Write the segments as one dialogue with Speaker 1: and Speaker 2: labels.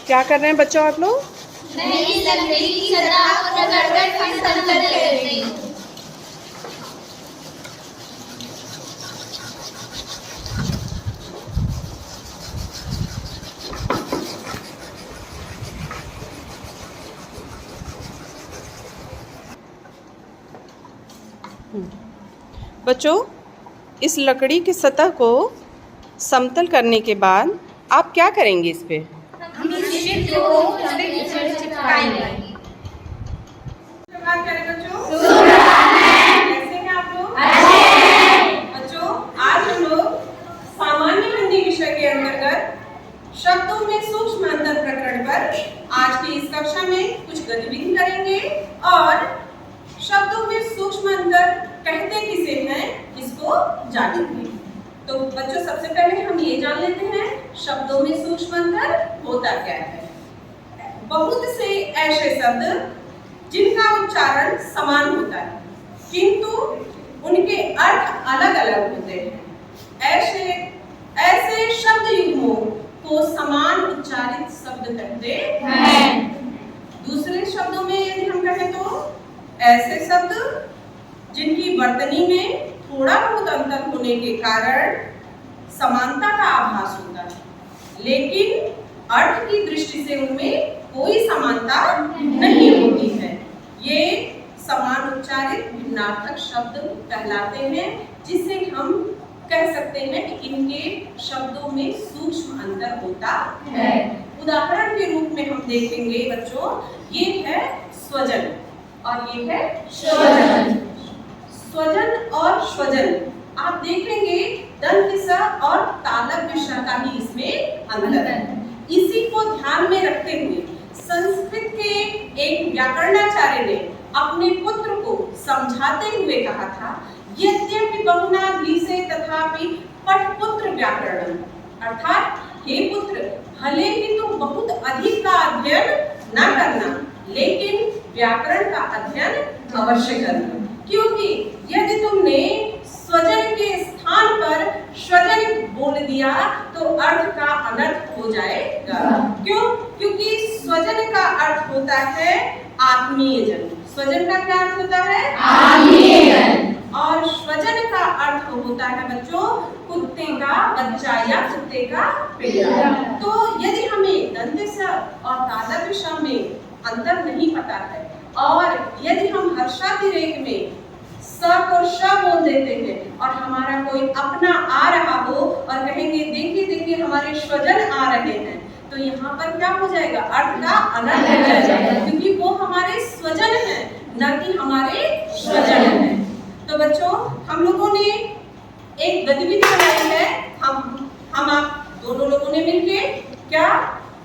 Speaker 1: क्या कर रहे हैं बच्चों आप लोग?
Speaker 2: नई लकड़ी की सतह को रगड़कर फिर समतल कर रही हूँ।
Speaker 1: बच्चों, इस लकड़ी की सतह को समतल करने के बाद आप क्या करेंगे इस पे?
Speaker 2: हम इस चित्र को अपने टीचर से चिपकाएंगे।
Speaker 1: कैसे हैं आप लोग? बच्चों, आज हम लोग सामान्य हिंदी विषय के अंतर्गत शब्दों में सूक्ष्म अंतर प्रकरण पर आज की इस कक्षा में कुछ गतिविधि करेंगे और शब्दों में सूक्ष्म अंतर कहते किसे हैं इसको जानेंगे। तो बच्चों, सबसे पहले हम ये जान लेते हैं शब्दों में सूक्ष्म अंतर होता क्या है। बहुत से ऐसे शब्द जिनका उच्चारण समान होता है किंतु उनके अर्थ अलग अलग होते हैं। ऐसे शब्द युग्मों को समान उच्चारित शब्द कहते हैं। दूसरे शब्दों में यदि हम कहें तो ऐसे शब्द जिनकी वर्तनी में थोड़ा बहुत अंतर होने के कारण समानता का आभास होता है, लेकिन अर्थ की दृष्टि से उनमें कोई समानता नहीं होती है। ये समान उच्चारित भिन्नार्थक शब्द कहलाते हैं, जिसे हम कह सकते हैं कि इनके शब्दों में सूक्ष्म अंतर होता है। उदाहरण के रूप में हम देखेंगे बच्चों, ये है स्वजन और ये है स्वजन। स्वजन और स्वजन आप देखेंगे दंत स और तालव्य श का ही इसमें अंतर है। इसी को ध्यान में रखते हुए संस्कृत के एक व्याकरणाचार्य ने अपने पुत्र को समझाते हुए कहा था, यद्यपि बहुना ग्रीसे तथापि पठपुत्र व्याकरणम, अर्थात हे पुत्र, भले ही तुम बहुत अधिक का अध्ययन न करना, लेकिन व्याकरण का अध्ययन अवश्य करना, क्योंकि यदि तुमने स्वजन के स्थान पर स्वजन बोल दिया तो अर्थ का अनर्थ हो जाएगा। क्यों? क्योंकि स्वजन का अर्थ होता है आत्मीय जन। स्वजन का क्या अर्थ होता है? आत्मीय जन। और स्वजन का अर्थ होता है बच्चों कुत्ते का बच्चा या कुत्ते का बेटा। तो यदि हमें दंत स और तालव्य श में अंतर नहीं पता है और यदि हम हर्षातिरेक में स को श बोल देते हैं और हमारा कोई अपना आ रहा हो और कहेंगे देखिए देखिए हमारे स्वजन आ रहे हैं, तो यहाँ पर क्या हो जाएगा? अर्थ का अनर्थ हो जाएगा, क्योंकि वो हमारे स्वजन हैं न कि हमारे स्वजन हैं। तो बच्चों, हम लोगों ने एक गतिविधि बनाई है। हम आप दोनों लोगों ने मिलके क्या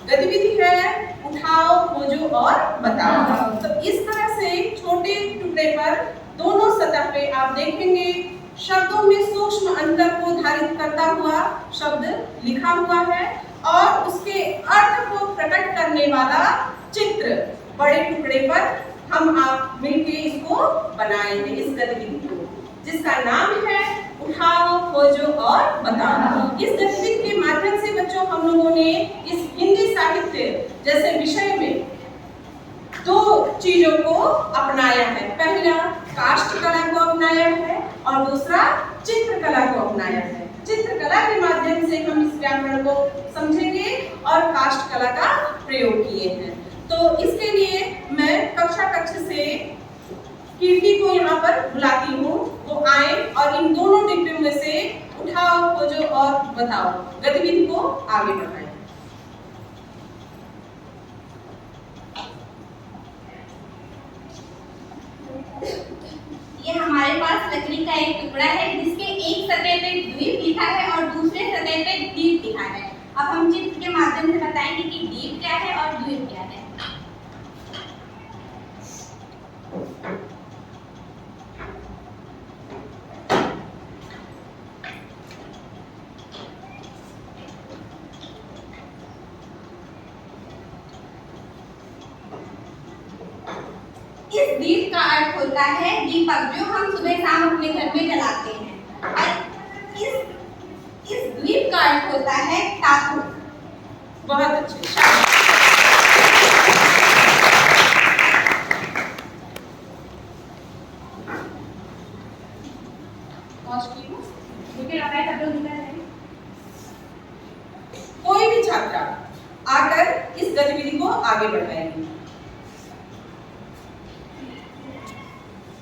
Speaker 1: गतिविधि है? उठाओ, खोजो और बताओ। तो इस तरह से छोटे टुकड़े पर दोनों सतह पे आप देखेंगे शब्दों में सूक्ष्म अंतर को धारित करता हुआ शब्द लिखा हुआ है और उसके अर्थ को प्रकट करने वाला चित्र बड़े टुकड़े पर हम आप मिलके इसको बनाएंगे, इस गतिविधि को, जिसका नाम है उठाओ, खोजो और बताओ। इस गतिविधि के माध्यम से बच्चों हम लोगों ने इस हिंदी साहित्य जैसे विषय में दो चीजों को अपनाया है। पहला काष्ठ कला को अपनाया है और दूसरा चित्रकला को अपनाया है। चित्रकला के माध्यम से हम इस व्याकरण को समझेंगे और काष्ठ कला का प्रयोग किए हैं। तो इसके लिए मैं कक्षा कक्ष से कीर्ति को यहाँ पर बुलाती हूँ, वो आए और इन दोनों डिब्बों में से उठाओ, खोजो और बताओ गतिविधि को आगे बढ़ाएं।
Speaker 2: ये हमारे पास लकड़ी का एक टुकड़ा है जिसके एक सतह पे द्वीप लिखा है और दूसरे सतह पे द्वीप लिखा है। अब हम चित्र के माध्यम से बताएंगे कि द्वीप क्या है और द्वीप क्या है। इस दीप का अर्थ होता है दीपक, जो हम सुबह शाम अपने घर में जलाते हैं। और इस द्वीप का अर्थ होता है टापू।
Speaker 1: बहुत अच्छे। आगे बढ़ाएगी।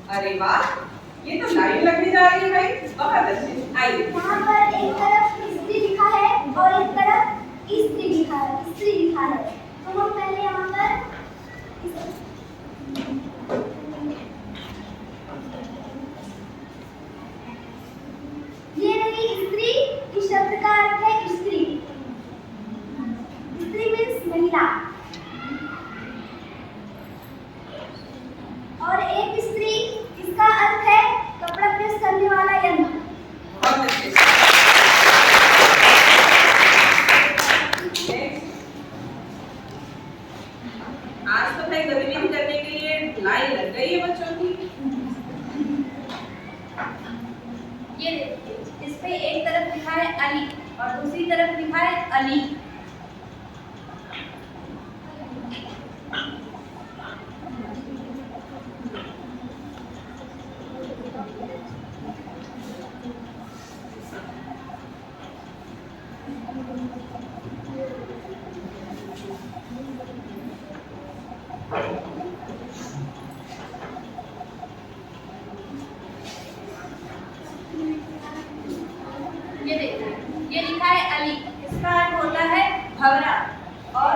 Speaker 1: अरे वाह, ये तो लाइन लगने जा रही है भाई, बहुत अच्छे। आइए,
Speaker 3: यहाँ पर एक तरफ स्त्री लिखा है और एक तरफ स्त्री लिखा है। तो हम पहले यहाँ पर ये रही स्त्री। इस शब्द का अर्थ है स्त्री। स्त्री मीन्स महिला। और एक स्त्री, इसका अर्थ है कपड़ा प्रेस करने वाला यंत्र।
Speaker 1: बहुत अच्छे। आज तो भाई गतिविधि करने के लिए लाइन लग गई है बच्चों की।
Speaker 2: ये देखिए, इस पे एक तरफ लिखा है अली और दूसरी तरफ लिखा है अली। ये देखिए, ये लिखा है अली, इसका अर्थ होता है भंवरा। और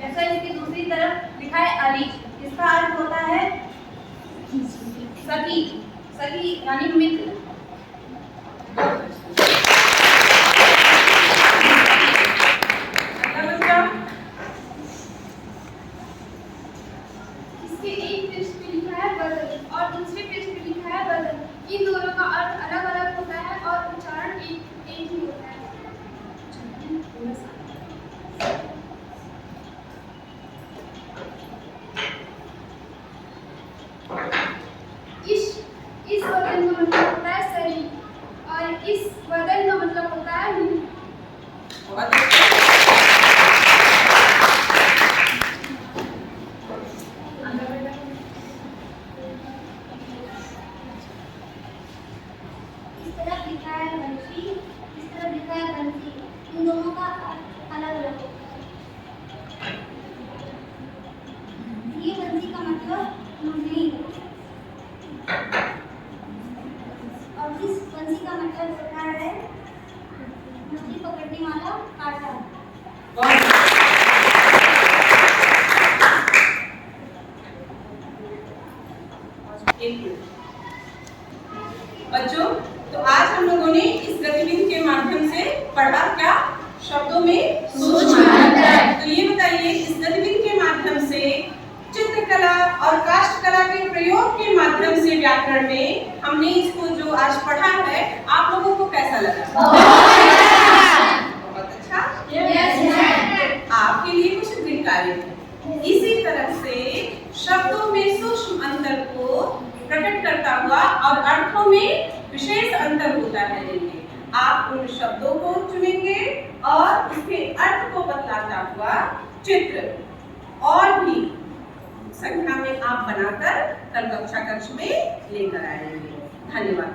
Speaker 2: जैसा इसकी दूसरी तरफ लिखा है अली, इसका अर्थ होता है सखी। सखी यानी मित्र।
Speaker 1: अगला बच्चा,
Speaker 3: इसके एक पृष्ठ पे लिखा है बदल और दूसरे पृष्ठ पे लिखा है बदल। इन दोनों का अर्थ अलग अलग होता है और उच्चारण एक ही होता है। इस बदल का मतलब होता है शरीर और इस बदल का मतलब होता है मुंह।
Speaker 1: बहुत अच्छे।
Speaker 3: इस तरफ लिखा है बंसी, इस तरफ लिखा है बंसी। इन दोनों का अर्थ अलग अलग होता है। ये बंसी का मतलब मुरली और इस बंसी का मतलब होता है मछली पकड़ने वाला कांटा।
Speaker 1: बहुत एक मिनट। बच्चों, तो आज हम लोगों ने इस गतिविधि के माध्यम से पढ़ा क्या? शब्दों में सूक्ष्म अंतर। तो ये बताइए, इस गतिविधि के माध्यम से चित्रकला और काष्ठकला के प्रयोग के माध्यम से व्याकरण में हमने इसको जो आज पढ़ा है, आप लोगों को कैसा लगा? बहुत अच्छा। आपके लिए कुछ गृह कार्य है। इसी तरह से शब्दों में सूक्ष्म अंतर को प्रकट करता हुआ और अर्थों में विशेष अंतर होता है जिनमें आप उन शब्दों को चुनेंगे और उसके अर्थ को बतलाता हुआ चित्र और भी संख्या में आप बनाकर कल कक्षा कक्ष में लेकर आएंगे। धन्यवाद।